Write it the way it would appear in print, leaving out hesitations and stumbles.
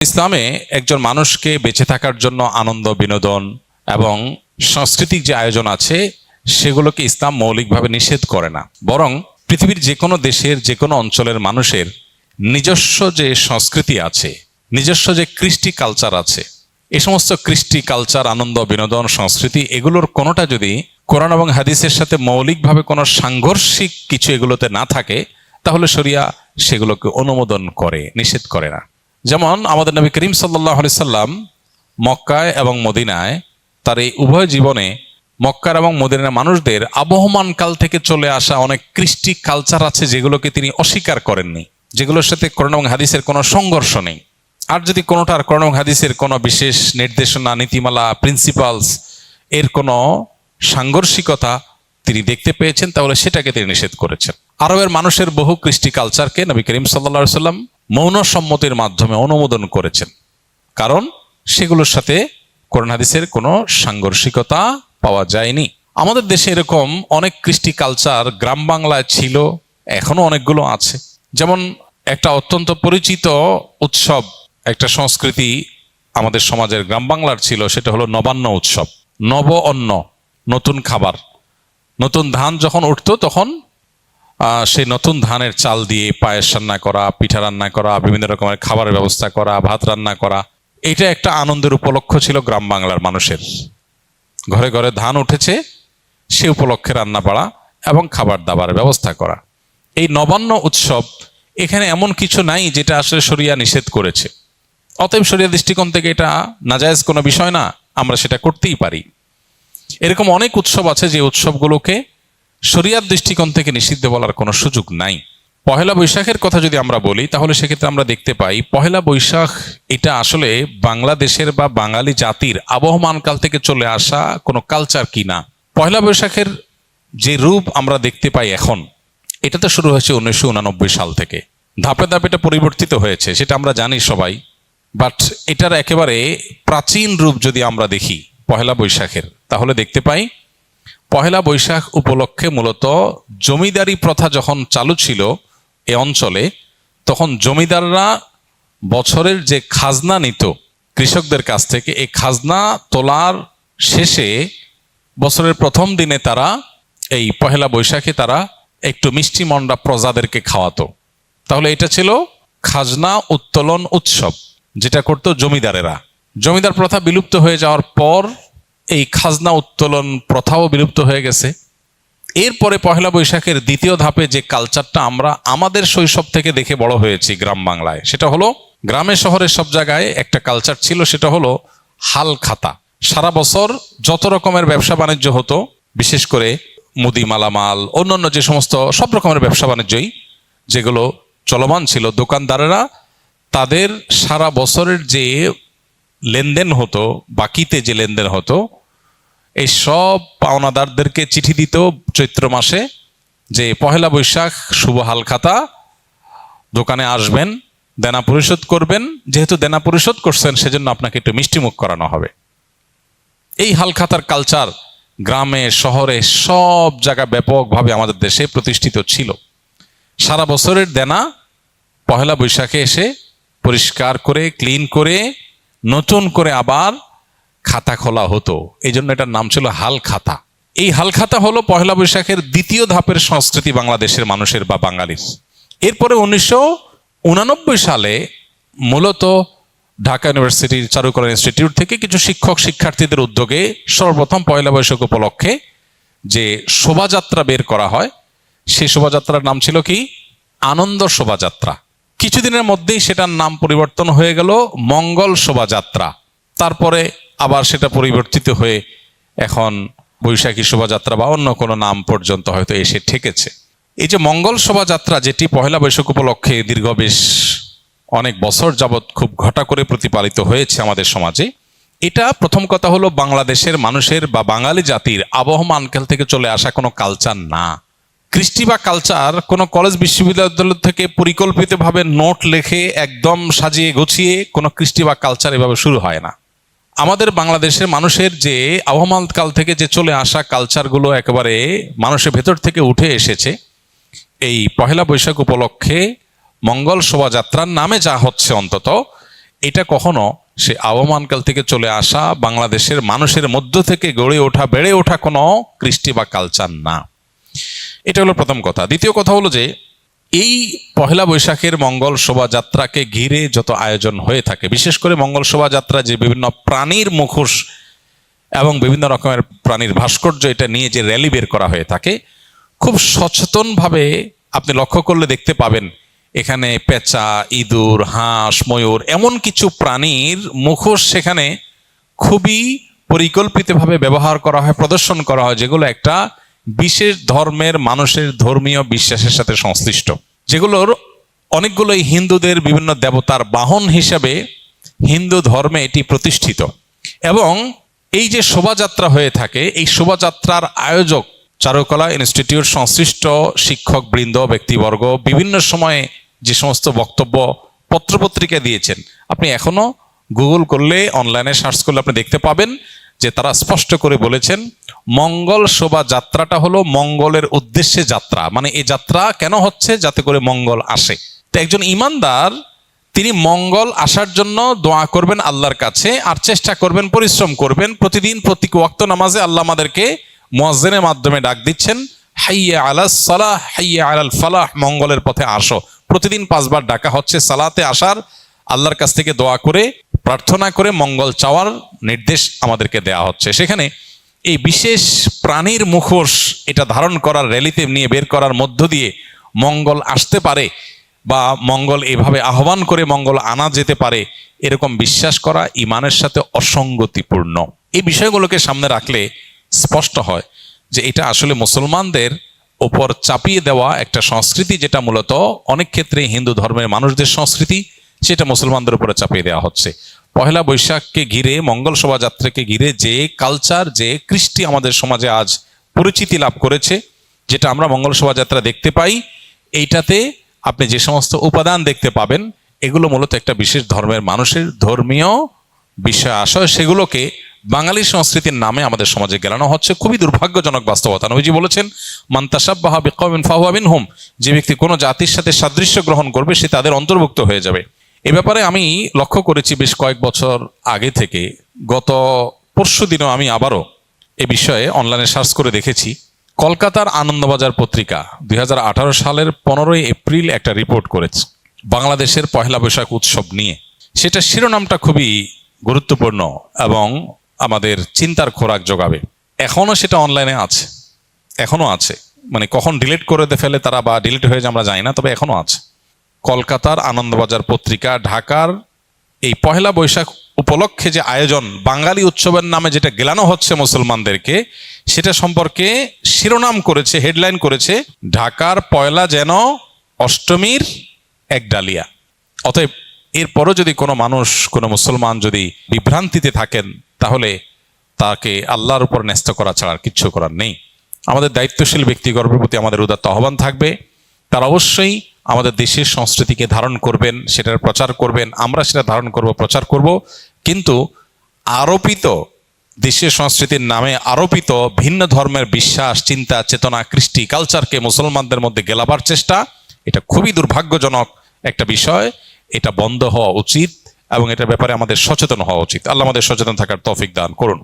ইসলামে একজন মানুষকে বেঁচে থাকার জন্য আনন্দ, বিনোদন এবং সাংস্কৃতিক যে আয়োজন আছে সেগুলোকে ইসলাম মৌলিকভাবে নিষেধ করে না, বরং পৃথিবীর যে কোনো দেশের যে কোনো অঞ্চলের মানুষের নিজস্ব যে সংস্কৃতি আছে, নিজস্ব যে কৃষ্টি কালচার আছে, এই সমস্ত কৃষ্টি কালচার, আনন্দ, বিনোদন, সংস্কৃতি এগুলোর কোনোটা যদি কোরআন এবং হাদিসের সাথে মৌলিকভাবে কোনো সাংঘর্ষিক কিছু এগুলোতে না থাকে, তাহলে শরিয়া সেগুলোকে অনুমোদন করে, নিষেধ করে না। যেমন আমাদের নবী করিম সাল্লাল্লাহু আলাইহি সাল্লাম মক্কায় এবং মদিনায় তার এই উভয় জীবনে মক্কার এবং মদিনার মানুষদের আবহমান কাল থেকে চলে আসা অনেক কৃষ্টি কালচার আছে যেগুলোকে তিনি অস্বীকার করেননি, যেগুলোর সাথে কোরআন এবং হাদিসের কোনো সংঘর্ষ নেই। আর যদি কোনোটার কোরআন এবং হাদিসের কোনো বিশেষ নির্দেশনা, নীতিমালা, প্রিন্সিপালস এর কোনো সাংঘর্ষিকতা তিনি দেখতে পেয়েছেন, তাহলে সেটাকে তিনি নিষেধ করেছেন। আরবের মানুষের বহু কৃষ্টি কালচারকে নবী করিম সাল্লাল্লাহু আলাইহি সাল্লাম মৌন সম্মতির মাধ্যমে অনুমোদন করেছেন, কারণ সেগুলোর সাথে কোরআন হাদিসের কোনো সাংঘর্ষিকতা পাওয়া যায়নি। আমাদের দেশে এরকম অনেক কৃষ্টি কালচার গ্রাম বাংলায় ছিল, এখনো অনেকগুলো আছে। যেমন একটা অত্যন্ত পরিচিত উৎসব, একটা সংস্কৃতি আমাদের সমাজের গ্রাম বাংলার ছিল, সেটা হলো নবান্ন উৎসব। নব অন্ন, নতুন খাবার, নতুন ধান যখন উঠতো তখন সেই নতুন ধানের চাল দিয়ে পায়েস রান্না করা, পিঠা রান্না করা, বিভিন্ন রকমের খাবারের ব্যবস্থা করা, ভাত রান্না করা, এটা একটা আনন্দের উপলক্ষ ছিল গ্রাম বাংলার মানুষের। ঘরে ঘরে ধান উঠেছে, সে উপলক্ষে রান্না বাড়া এবং খাবার দাবার ব্যবস্থা করা। এই নবান্ন উৎসব এখানে এমন কিছু নাই যেটা আসলে শরিয়া নিষেধ করেছে, অতএব শরিয়া দৃষ্টিকোণ থেকে এটা নাজায়েজ কোনো বিষয় না, আমরা সেটা করতেই পারি। এরকম অনেক উৎসব আছে যে উৎসবগুলোকে শরিয়ার দৃষ্টিকোণ থেকে নিষিদ্ধ বলার কোনো সুযোগ নাই। পহেলা বৈশাখের কথা যদি আমরা বলি, তাহলে সেক্ষেত্রে আমরা দেখতে পাই পহেলা বৈশাখ এটা আসলে বাংলাদেশের বা বাঙালি জাতির আবহমানকাল থেকে চলে আসা কোনো কালচার কিনা। পহেলা বৈশাখের যে রূপ আমরা দেখতে পাই এখন, এটা তো শুরু হয়েছে 1989 সাল থেকে। ধাপে ধাপে এটা পরিবর্তিত হয়েছে, সেটা আমরা জানি সবাই। বাট এটার একেবারে প্রাচীন রূপ যদি আমরা দেখি পহেলা বৈশাখের, তাহলে দেখতে পাই পহেলা বৈশাখ উপলক্ষে মূলত জমিদারি প্রথা যখন চালু ছিল এ অঞ্চলে, তখন জমিদাররা বছরের যে খাজনা নিত কৃষকদের কাছ থেকে, এই খাজনা তোলার শেষে বছরের প্রথম দিনে তারা এই পহেলা বৈশাখে তারা একটু মিষ্টি মন্ডা প্রজাদেরকে খাওয়াতো। তাহলে এটা ছিল খাজনা উত্তোলন উৎসব, যেটা করতো জমিদারেরা। জমিদার প্রথা বিলুপ্ত হয়ে যাওয়ার পর এই খাজনা উত্তোলন প্রথাও বিলুপ্ত হয়ে গেছে। এরপরে পহেলা বৈশাখের দ্বিতীয় ধাপে যে কালচারটা আমরা আমাদের শৈশব থেকে দেখে বড় হয়েছি গ্রাম বাংলায়, সেটা হলো গ্রামে শহরে সব জায়গায় একটা কালচার ছিল, সেটা হলো হাল খাতা। সারা বছর যত রকমের ব্যবসা বাণিজ্য হতো, বিশেষ করে মুদি মালামাল, অন্যান্য যে সমস্ত সব রকমের ব্যবসা বাণিজ্যই যেগুলো চলমান ছিল, দোকানদারেরা তাদের সারা বছরের যে লেনদেন হতো, বাকিতে যে লেনদেন হতো, এই সব পাওনাদারদেরকে চিঠি দিত চৈত্র মাসে যে পহেলা বৈশাখ শুভ হাল খাতা, দোকানে আসবেন, দেনা পরিশোধ করবেন, যেহেতু দেনা পরিশোধ করছেন সেজন্য আপনাকে একটু মিষ্টিমুখ করানো হবে। এই হাল খাতার কালচার গ্রামে শহরে সব জায়গায় ব্যাপকভাবে আমাদের দেশে প্রতিষ্ঠিত ছিল। সারা বছরের দেনা পহেলা বৈশাখে এসে পরিষ্কার করে, ক্লিন করে, নতুন করে আবার খাতা খোলা হতো। এই জন্য এটার নাম ছিল হাল খাতা। এই হাল খাতা হলো পহেলা বৈশাখের দ্বিতীয় ধাপের সংস্কৃতি বাংলাদেশের মানুষের বা বাঙালির। এরপরে 1989 সালে মূলত ঢাকা ইউনিভার্সিটির চারুকলা ইনস্টিটিউট থেকে কিছু শিক্ষক শিক্ষার্থীদের উদ্যোগে সর্বপ্রথম পহেলা বৈশাখ উপলক্ষে যে শোভাযাত্রা বের করা হয়, সেই শোভাযাত্রার নাম ছিল কি? আনন্দ শোভাযাত্রা। কিছুদিনের মধ্যেই সেটার নাম পরিবর্তন হয়ে গেল মঙ্গল শোভাযাত্রা। তারপরে আবার সেটা পরিবর্তিত হয়ে এখন বৈশাখী শোভাযাত্রা বা অন্য কোনো নাম পর্যন্ত হয়তো এসে ঠেকেছে। এই যে মঙ্গল শোভাযাত্রা, যেটি পহেলা বৈশাখ উপলক্ষে দীর্ঘ বেশ অনেক বছর যাবৎ খুব ঘটা করে প্রতিপালিত হয়েছে আমাদের সমাজে, এটা প্রথম কথা হলো বাংলাদেশের মানুষের বা বাঙালি জাতির আবহমানকাল থেকে চলে আসা কোনো কালচার না। কৃষ্টি বা কালচার কোনো কলেজ বিশ্ববিদ্যালয় থেকে পরিকল্পিতভাবে নোট লেখে একদম সাজিয়ে গুছিয়ে কোনো কৃষ্টি বা কালচার এভাবে শুরু হয় না। আমাদের বাংলাদেশের মানুষের যে আবহমানকাল থেকে যে চলে আসা কালচারগুলো একেবারে মানুষের ভেতর থেকে উঠে এসেছে, এই পহেলা বৈশাখ উপলক্ষে মঙ্গল শোভাযাত্রার নামে যা হচ্ছে, অন্তত এটা কখনো সে আবহমানকাল থেকে চলে আসা বাংলাদেশের মানুষের মধ্য থেকে গড়ে ওঠা বেড়ে ওঠা কোনো কৃষ্টি বা কালচার না। এটা হলো প্রথম কথা। দ্বিতীয় কথা হলো যে এই পহেলা বৈশাখের মঙ্গল শোভাযাত্রাকে ঘিরে যত আয়োজন হয়ে থাকে, বিশেষ করে মঙ্গল শোভাযাত্রা যে বিভিন্ন প্রাণীর মুখোশ এবং বিভিন্ন রকমের প্রাণীর ভাস্কর্য এটা নিয়ে যে র্যালি বের করা হয়ে থাকে, খুব সচেতনভাবে আপনি লক্ষ্য করলে দেখতে পাবেন এখানে পেঁচা, ইঁদুর, হাঁস, ময়ূর এমন কিছু প্রাণীর মুখোশ সেখানে খুবই পরিকল্পিতভাবে ব্যবহার করা হয়, প্রদর্শন করা হয়, যেগুলো একটা বিশেষ ধর্মের মানুষের ধর্মীয় বিশ্বাসের সাথে সংশ্লিষ্ট, যেগুলোর অনেকগুলোই হিন্দুদের বিভিন্ন দেবতার বাহন হিসাবে হিন্দু ধর্মে এটি প্রতিষ্ঠিত। এবং এই যে শোভাযাত্রা হয়ে থাকে, এই শোভাযাত্রার আয়োজক চারুকলা ইনস্টিটিউট সংশ্লিষ্ট শিক্ষক বৃন্দ, ব্যক্তিবর্গ বিভিন্ন সময়ে যে সমস্ত বক্তব্য পত্রপত্রিকা দিয়েছেন, আপনি এখনো গুগল করলে, অনলাইনে সার্চ করলে আপনি দেখতে পাবেন যে তারা স্পষ্ট করে বলেছেন মঙ্গল শোভাযাত্রাটা হলো মঙ্গলের উদ্দেশ্যে যাত্রা। মানে এই যাত্রা কেন হচ্ছে? যাতে করে মঙ্গল আসে। তো একজন ইমানদার তিনি মঙ্গল আসার জন্য দোয়া করবেন আল্লাহর কাছে, আর চেষ্টা করবেন, পরিশ্রম করবেন। প্রতিদিন প্রত্যেক ওয়াক্ত নামাজে আল্লাহ আমাদেরকে মুয়াজ্জিনের মাধ্যমে ডাক দিচ্ছেন, হাইয়া আলাস সালাহ, হাইয়া আলাল ফালাহ, মঙ্গলের পথে আসো। প্রতিদিন 5 বার ডাকা হচ্ছে সালাতে আসার, আল্লাহর কাছ থেকে দোয়া করে প্রার্থনা করে মঙ্গল চাওয়ার নির্দেশ আমাদেরকে দেয়া হচ্ছে। সেখানে এই বিশেষ প্রাণীর মুখোশ এটা ধারণ করার, র্যালিতে নিয়ে বের করার মধ্য দিয়ে মঙ্গল আসতে পারে বা মঙ্গল এভাবে আহ্বান করে মঙ্গল আনা যেতে পারে, এরকম বিশ্বাস করা ইমানের সাথে অসঙ্গতিপূর্ণ। এই বিষয়গুলোকে সামনে রাখলে স্পষ্ট হয় যে এটা আসলে মুসলমানদের ওপর চাপিয়ে দেওয়া একটা সংস্কৃতি, যেটা মূলত অনেক ক্ষেত্রে হিন্দু ধর্মের মানুষদের সংস্কৃতি, সেটা মুসলমানদের উপরে চাপিয়ে দেওয়া হচ্ছে। পহেলা বৈশাখকে ঘিরে, মঙ্গল শোভাযাত্রাকে ঘিরে যে কালচার, যে কৃষ্টি আমাদের সমাজে আজ পরিচিতি লাভ করেছে, যেটা আমরা মঙ্গল শোভাযাত্রা দেখতে পাই, এইটাতে আপনি যে সমস্ত উপাদান দেখতে পাবেন, এগুলো মূলত একটা বিশেষ ধর্মের মানুষের ধর্মীয় বিষয় আশয়, সেগুলোকে বাঙালি সংস্কৃতির নামে আমাদের সমাজে গেলানো হচ্ছে। খুবই দুর্ভাগ্যজনক বাস্তবতা। নবীজি বলেছেন, মান তাশাব্বাহা বিকওমিন ফাহুয়া মিনহুম, যে ব্যক্তি কোনো জাতির সাথে সাদৃশ্য গ্রহণ করবে সে তাদের অন্তর্ভুক্ত হয়ে যাবে। এ ব্যাপারে আমি লক্ষ্য করেছি বেশ কয়েক বছর আগে থেকে। গত পরশু দিনও আমি আবারও এ বিষয়ে অনলাইনে সার্চ করে দেখেছি। কলকাতার আনন্দবাজার পত্রিকা 2018 সালের 15ই এপ্রিল একটা রিপোর্ট করেছে বাংলাদেশের পহেলা বৈশাখ উৎসব নিয়ে। সেটা শিরোনামটা খুবই গুরুত্বপূর্ণ এবং আমাদের চিন্তার খোরাক যোগাবে। এখনো সেটা অনলাইনে আছে, এখনো আছে। মানে কখন ডিলিট করে ফেলে তারা বা ডিলিট হয়ে যায় আমরা জানি না, তবে এখনো আছে। কলকাতার আনন্দবাজার পত্রিকা ঢাকার এই পহেলা বৈশাখ উপলক্ষে যে আয়োজন, বাঙালি উৎসবের নামে যেটা গেলানো হচ্ছে মুসলমানদেরকে, সেটা সম্পর্কে শিরোনাম করেছে, হেডলাইন করেছে, ঢাকার পয়লা যেন অষ্টমীর এক ডালিয়া। অতএব এরপরও যদি কোনো মানুষ, কোনো মুসলমান যদি বিভ্রান্তিতে থাকেন, তাহলে তাকে আল্লাহর উপর ন্যস্ত করা ছাড়া আর কিচ্ছু করার নেই। আমাদের দায়িত্বশীল ব্যক্তিগণের প্রতি আমাদের উদাত্ত আহ্বান থাকবে, তারা অবশ্যই আমাদের দেশের সংস্কৃতিকে ধারণ করবেন, সেটার প্রচার করবেন, আমরা সেটা ধারণ করব, প্রচার করব। কিন্তু আরোপিত দেশের সংস্কৃতির নামে আরোপিত ভিন্ন ধর্মের বিশ্বাস, চিন্তা, চেতনা, কৃষ্টি, কালচারকে মুসলমানদের মধ্যে গেলাবার চেষ্টা, এটা খুবই দুর্ভাগ্যজনক একটা বিষয়। এটা বন্ধ হওয়া উচিত এবং এটার ব্যাপারে আমাদের সচেতন হওয়া উচিত। আল্লাহ আমাদের সচেতন থাকার তৌফিক দান করুন।